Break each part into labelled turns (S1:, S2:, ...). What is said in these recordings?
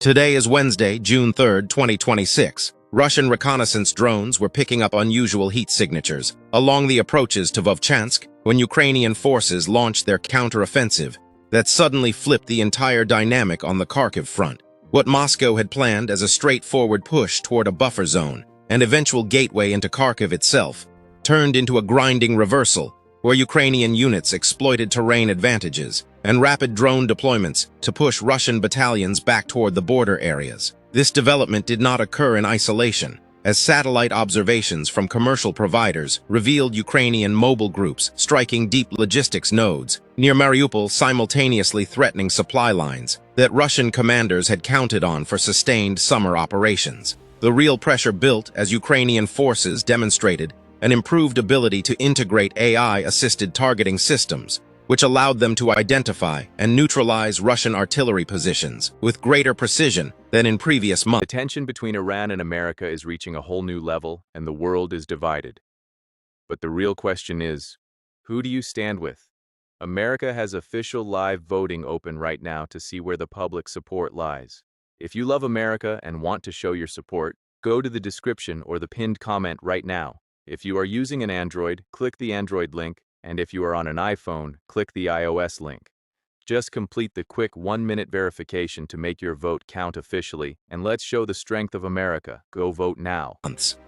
S1: Today is Wednesday, June 3rd, 2026. Russian reconnaissance drones were picking up unusual heat signatures along the approaches to Vovchansk when Ukrainian forces launched their counteroffensive that suddenly flipped the entire dynamic on the Kharkiv front. What Moscow had planned as a straightforward push toward a buffer zone and eventual gateway into Kharkiv itself turned into a grinding reversal where Ukrainian units exploited terrain advantages and rapid drone deployments to push Russian battalions back toward the border areas. This development did not occur in isolation, as satellite observations from commercial providers revealed Ukrainian mobile groups striking deep logistics nodes near Mariupol, simultaneously threatening supply lines that Russian commanders had counted on for sustained summer operations. The real pressure built as Ukrainian forces demonstrated an improved ability to integrate AI-assisted targeting systems, which allowed them to identify and neutralize Russian artillery positions with greater precision than in previous months.
S2: The tension between Iran and America is reaching a whole new level, and the world is divided. But the real question is, who do you stand with? America has official live voting open right now to see where the public support lies. If you love America and want to show your support, go to the description or the pinned comment right now. If you are using an Android, click the Android link, and if you are on an iPhone, click the iOS link. Just complete the quick 1-minute verification to make your vote count officially, and let's show the strength of America. Go vote now.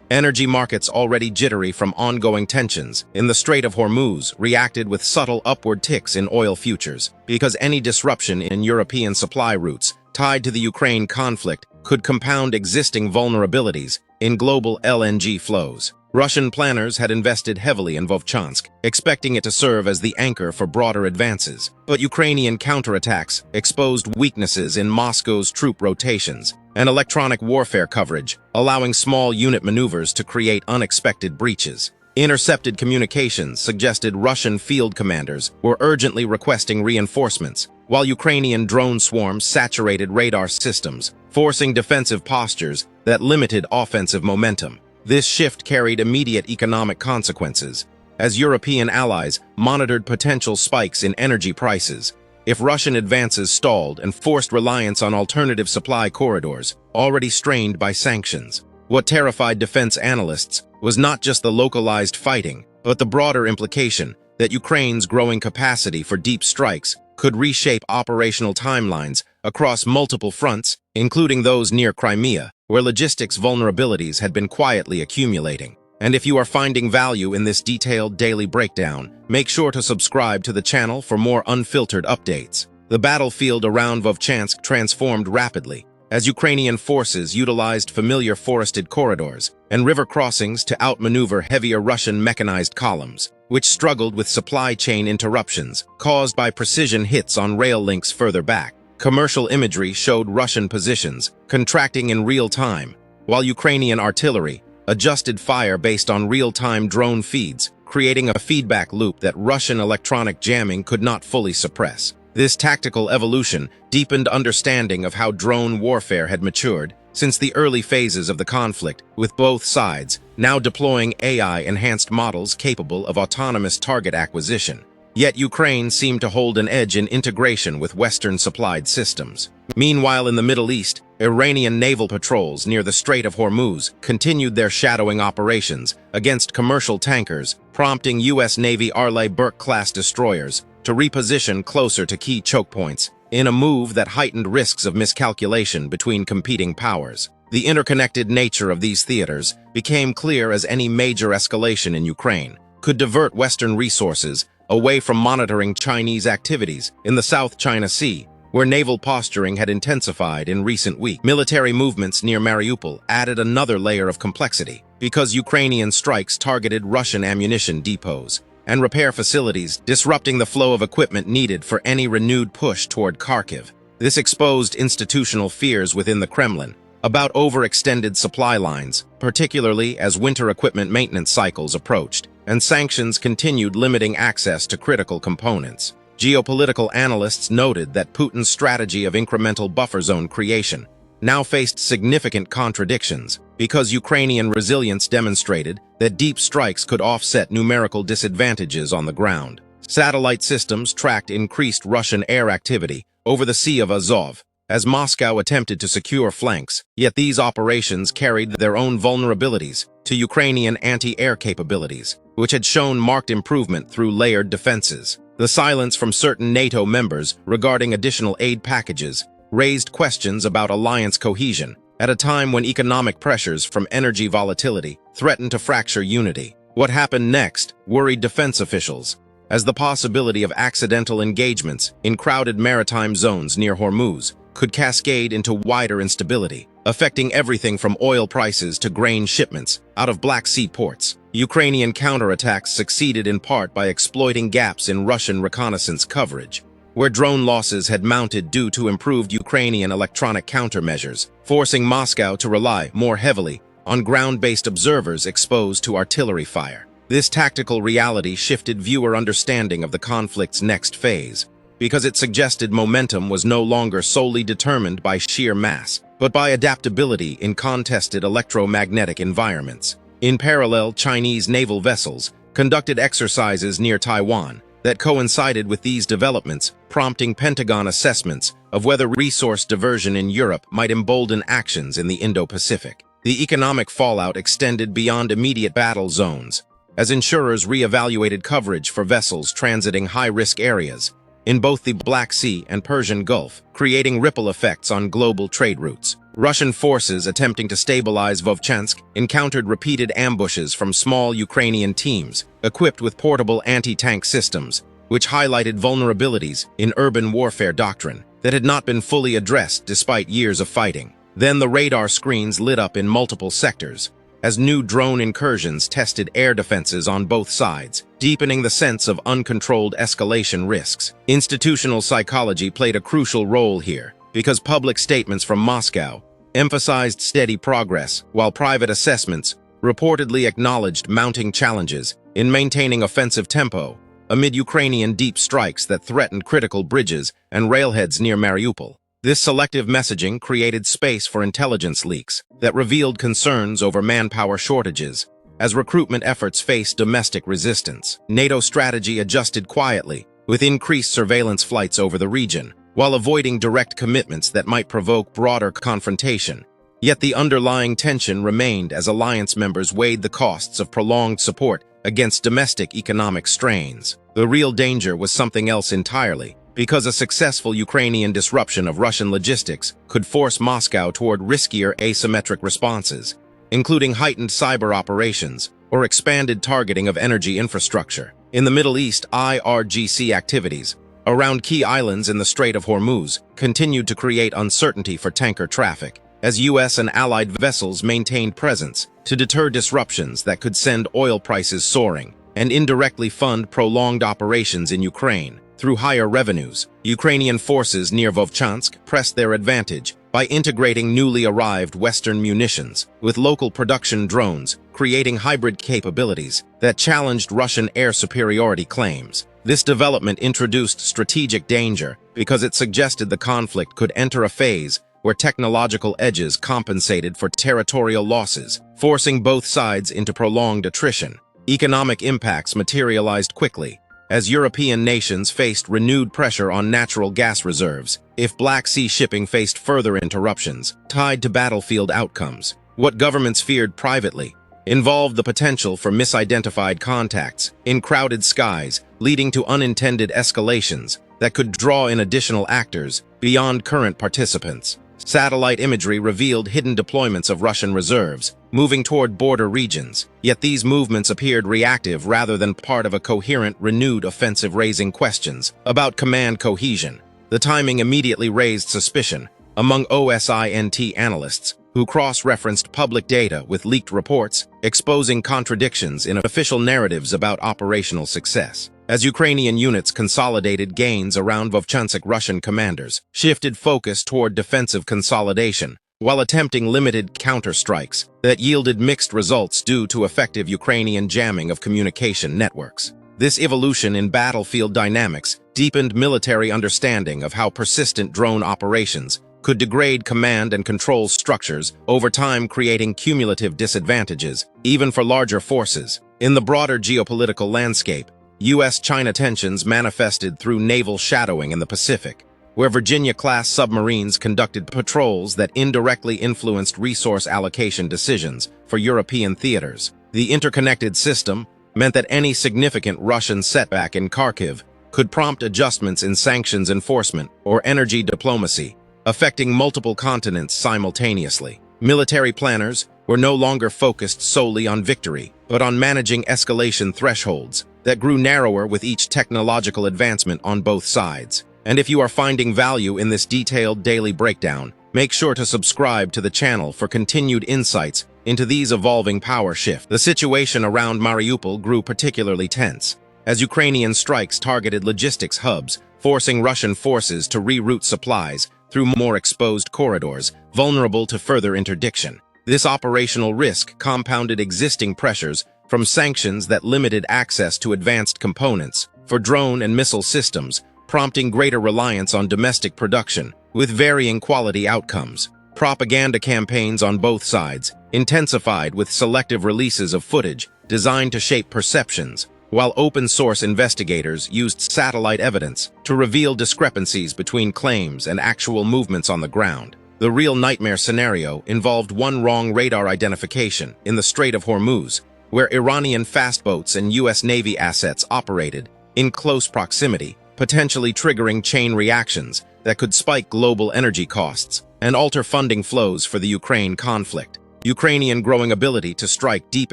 S1: Energy markets already jittery from ongoing tensions in the Strait of Hormuz reacted with subtle upward ticks in oil futures, because any disruption in European supply routes tied to the Ukraine conflict could compound existing vulnerabilities in global LNG flows. Russian planners had invested heavily in Vovchansk, expecting it to serve as the anchor for broader advances. But Ukrainian counterattacks exposed weaknesses in Moscow's troop rotations and electronic warfare coverage, allowing small unit maneuvers to create unexpected breaches. Intercepted communications suggested Russian field commanders were urgently requesting reinforcements, while Ukrainian drone swarms saturated radar systems, forcing defensive postures that limited offensive momentum. This shift carried immediate economic consequences, as European allies monitored potential spikes in energy prices. If Russian advances stalled and forced reliance on alternative supply corridors, already strained by sanctions. What terrified defense analysts was not just the localized fighting, but the broader implication that Ukraine's growing capacity for deep strikes could reshape operational timelines across multiple fronts, including those near Crimea, where logistics vulnerabilities had been quietly accumulating. And if you are finding value in this detailed daily breakdown, make sure to subscribe to the channel for more unfiltered updates. The battlefield around Vovchansk transformed rapidly, as Ukrainian forces utilized familiar forested corridors and river crossings to outmaneuver heavier Russian mechanized columns, which struggled with supply chain interruptions caused by precision hits on rail links further back. Commercial imagery showed Russian positions contracting in real time, while Ukrainian artillery adjusted fire based on real-time drone feeds, creating a feedback loop that Russian electronic jamming could not fully suppress. This tactical evolution deepened understanding of how drone warfare had matured since the early phases of the conflict, with both sides now deploying AI-enhanced models capable of autonomous target acquisition. Yet Ukraine seemed to hold an edge in integration with Western-supplied systems. Meanwhile, in the Middle East, Iranian naval patrols near the Strait of Hormuz continued their shadowing operations against commercial tankers, prompting U.S. Navy Arleigh Burke-class destroyers to reposition closer to key choke points, in a move that heightened risks of miscalculation between competing powers. The interconnected nature of these theaters became clear as any major escalation in Ukraine could divert Western resources away from monitoring Chinese activities in the South China Sea, where naval posturing had intensified in recent weeks. Military movements near Mariupol added another layer of complexity, because Ukrainian strikes targeted Russian ammunition depots and repair facilities, disrupting the flow of equipment needed for any renewed push toward Kharkiv. This exposed institutional fears within the Kremlin about overextended supply lines, particularly as winter equipment maintenance cycles approached, and sanctions continued limiting access to critical components. Geopolitical analysts noted that Putin's strategy of incremental buffer zone creation now faced significant contradictions, because Ukrainian resilience demonstrated that deep strikes could offset numerical disadvantages on the ground. Satellite systems tracked increased Russian air activity over the Sea of Azov, as Moscow attempted to secure flanks, yet these operations carried their own vulnerabilities to Ukrainian anti-air capabilities, which had shown marked improvement through layered defenses. The silence from certain NATO members regarding additional aid packages raised questions about alliance cohesion at a time when economic pressures from energy volatility threatened to fracture unity. What happened next worried defense officials, as the possibility of accidental engagements in crowded maritime zones near Hormuz could cascade into wider instability, affecting everything from oil prices to grain shipments out of Black Sea ports. Ukrainian counterattacks succeeded in part by exploiting gaps in Russian reconnaissance coverage, where drone losses had mounted due to improved Ukrainian electronic countermeasures, forcing Moscow to rely more heavily on ground-based observers exposed to artillery fire. This tactical reality shifted viewer understanding of the conflict's next phase, because it suggested momentum was no longer solely determined by sheer mass, but by adaptability in contested electromagnetic environments. In parallel, Chinese naval vessels conducted exercises near Taiwan that coincided with these developments, prompting Pentagon assessments of whether resource diversion in Europe might embolden actions in the Indo-Pacific. The economic fallout extended beyond immediate battle zones, as insurers re-evaluated coverage for vessels transiting high-risk areas in both the Black Sea and Persian Gulf, creating ripple effects on global trade routes. Russian forces attempting to stabilize Vovchansk encountered repeated ambushes from small Ukrainian teams equipped with portable anti-tank systems, which highlighted vulnerabilities in urban warfare doctrine that had not been fully addressed despite years of fighting. Then the radar screens lit up in multiple sectors, as new drone incursions tested air defenses on both sides, deepening the sense of uncontrolled escalation risks. Institutional psychology played a crucial role here, because public statements from Moscow emphasized steady progress, while private assessments reportedly acknowledged mounting challenges in maintaining offensive tempo amid Ukrainian deep strikes that threatened critical bridges and railheads near Mariupol. This selective messaging created space for intelligence leaks that revealed concerns over manpower shortages as recruitment efforts faced domestic resistance. NATO strategy adjusted quietly, with increased surveillance flights over the region, while avoiding direct commitments that might provoke broader confrontation. Yet the underlying tension remained as alliance members weighed the costs of prolonged support against domestic economic strains. The real danger was something else entirely, because a successful Ukrainian disruption of Russian logistics could force Moscow toward riskier asymmetric responses, including heightened cyber operations or expanded targeting of energy infrastructure. In the Middle East, IRGC activities around key islands in the Strait of Hormuz continued to create uncertainty for tanker traffic, as U.S. and allied vessels maintained presence to deter disruptions that could send oil prices soaring and indirectly fund prolonged operations in Ukraine. Through higher revenues, Ukrainian forces near Vovchansk pressed their advantage by integrating newly arrived Western munitions with local production drones, creating hybrid capabilities that challenged Russian air superiority claims. This development introduced strategic danger because it suggested the conflict could enter a phase where technological edges compensated for territorial losses, forcing both sides into prolonged attrition. Economic impacts materialized quickly, as European nations faced renewed pressure on natural gas reserves if Black Sea shipping faced further interruptions tied to battlefield outcomes. What governments feared privately involved the potential for misidentified contacts in crowded skies, leading to unintended escalations that could draw in additional actors beyond current participants. Satellite imagery revealed hidden deployments of Russian reserves, moving toward border regions, yet these movements appeared reactive rather than part of a coherent, renewed offensive, raising questions about command cohesion. The timing immediately raised suspicion among OSINT analysts, who cross-referenced public data with leaked reports, exposing contradictions in official narratives about operational success. As Ukrainian units consolidated gains around Vovchansk, Russian commanders shifted focus toward defensive consolidation, while attempting limited counterstrikes that yielded mixed results due to effective Ukrainian jamming of communication networks. This evolution in battlefield dynamics deepened military understanding of how persistent drone operations could degrade command and control structures over time, creating cumulative disadvantages, even for larger forces. In the broader geopolitical landscape, U.S.-China tensions manifested through naval shadowing in the Pacific, where Virginia-class submarines conducted patrols that indirectly influenced resource allocation decisions for European theaters. The interconnected system meant that any significant Russian setback in Kharkiv could prompt adjustments in sanctions enforcement or energy diplomacy, affecting multiple continents simultaneously. Military planners were no longer focused solely on victory, but on managing escalation thresholds that grew narrower with each technological advancement on both sides. And if you are finding value in this detailed daily breakdown, make sure to subscribe to the channel for continued insights into these evolving power shifts. The situation around Mariupol grew particularly tense, as Ukrainian strikes targeted logistics hubs, forcing Russian forces to reroute supplies through more exposed corridors, vulnerable to further interdiction. This operational risk compounded existing pressures from sanctions that limited access to advanced components for drone and missile systems, prompting greater reliance on domestic production, with varying quality outcomes. Propaganda campaigns on both sides intensified with selective releases of footage designed to shape perceptions, while open-source investigators used satellite evidence to reveal discrepancies between claims and actual movements on the ground. The real nightmare scenario involved one wrong radar identification in the Strait of Hormuz, where Iranian fast boats and U.S. Navy assets operated in close proximity, potentially triggering chain reactions that could spike global energy costs and alter funding flows for the Ukraine conflict. Ukrainian growing ability to strike deep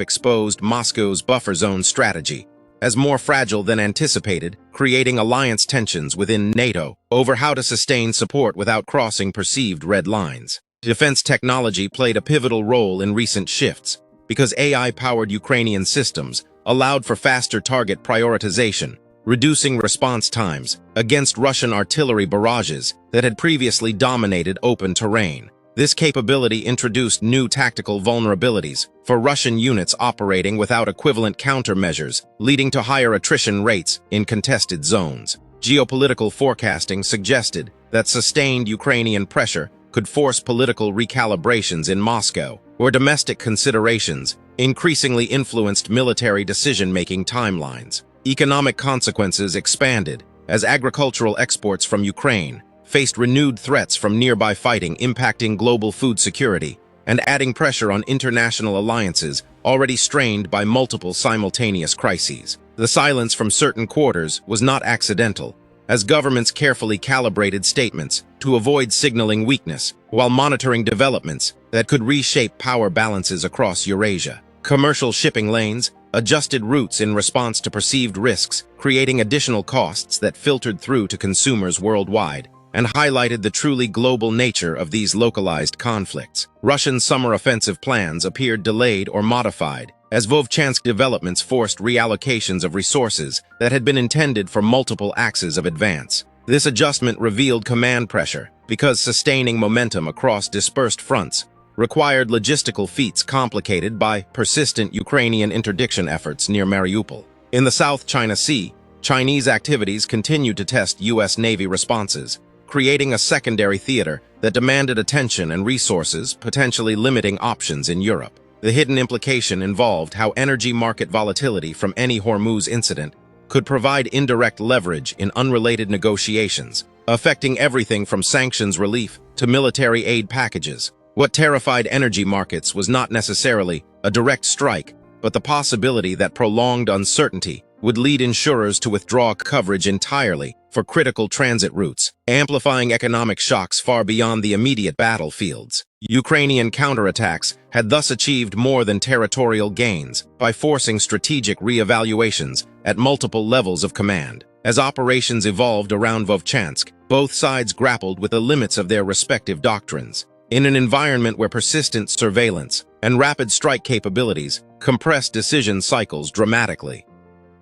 S1: exposed Moscow's buffer zone strategy as more fragile than anticipated, creating alliance tensions within NATO over how to sustain support without crossing perceived red lines. Defense technology played a pivotal role in recent shifts because AI-powered Ukrainian systems allowed for faster target prioritization, reducing response times against Russian artillery barrages that had previously dominated open terrain. This capability introduced new tactical vulnerabilities for Russian units operating without equivalent countermeasures, leading to higher attrition rates in contested zones. Geopolitical forecasting suggested that sustained Ukrainian pressure could force political recalibrations in Moscow, where domestic considerations increasingly influenced military decision-making timelines. Economic consequences expanded as agricultural exports from Ukraine faced renewed threats from nearby fighting impacting global food security and adding pressure on international alliances already strained by multiple simultaneous crises. The silence from certain quarters was not accidental, as governments carefully calibrated statements to avoid signaling weakness while monitoring developments that could reshape power balances across Eurasia. Commercial shipping lanes adjusted routes in response to perceived risks, creating additional costs that filtered through to consumers worldwide, and highlighted the truly global nature of these localized conflicts. Russian summer offensive plans appeared delayed or modified, as Vovchansk developments forced reallocations of resources that had been intended for multiple axes of advance. This adjustment revealed command pressure, because sustaining momentum across dispersed fronts required logistical feats complicated by persistent Ukrainian interdiction efforts near Mariupol. In the South China Sea, Chinese activities continued to test U.S. Navy responses, creating a secondary theater that demanded attention and resources, potentially limiting options in Europe. The hidden implication involved how energy market volatility from any Hormuz incident could provide indirect leverage in unrelated negotiations, affecting everything from sanctions relief to military aid packages. What terrified energy markets was not necessarily a direct strike, but the possibility that prolonged uncertainty would lead insurers to withdraw coverage entirely for critical transit routes, amplifying economic shocks far beyond the immediate battlefields. Ukrainian counterattacks had thus achieved more than territorial gains by forcing strategic re-evaluations at multiple levels of command. As operations evolved around Vovchansk, both sides grappled with the limits of their respective doctrines. In an environment where persistent surveillance and rapid strike capabilities compressed decision cycles dramatically,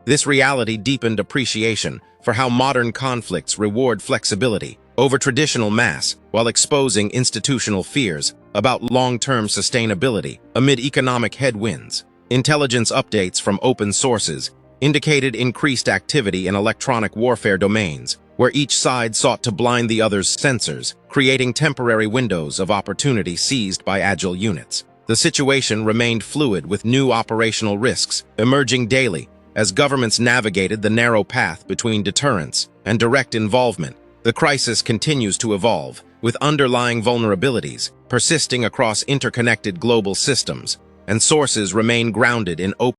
S1: this reality deepened appreciation for how modern conflicts reward flexibility over traditional mass while exposing institutional fears about long-term sustainability amid economic headwinds. Intelligence updates from open sources indicated increased activity in electronic warfare domains, where each side sought to blind the other's sensors, creating temporary windows of opportunity seized by agile units. The situation remained fluid, with new operational risks emerging daily as governments navigated the narrow path between deterrence and direct involvement, The crisis continues to evolve, with underlying vulnerabilities persisting across interconnected global systems, and sources remain grounded in open